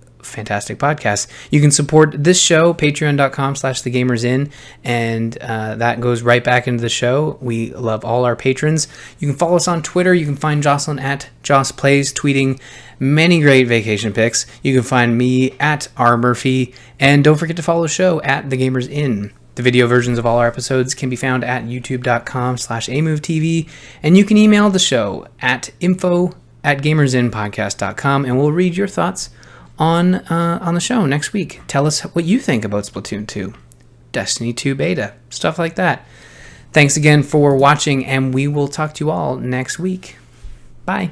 You can support this show, patreon.com/thegamersin, and that goes right back into the show. We love all our patrons. You can follow us on Twitter. You can find Jocelyn at JossPlays, tweeting many great vacation pics. You can find me at rmurphy, and don't forget to follow the show at thegamersin. The video versions of all our episodes can be found at youtube.com/amovetv, and you can email the show at info@gamersinpodcast.com, and we'll read your thoughts on the show next week. Tell us what you think about Splatoon 2, Destiny 2 beta, stuff like that. Thanks again for watching, and we will talk to you all next week. Bye.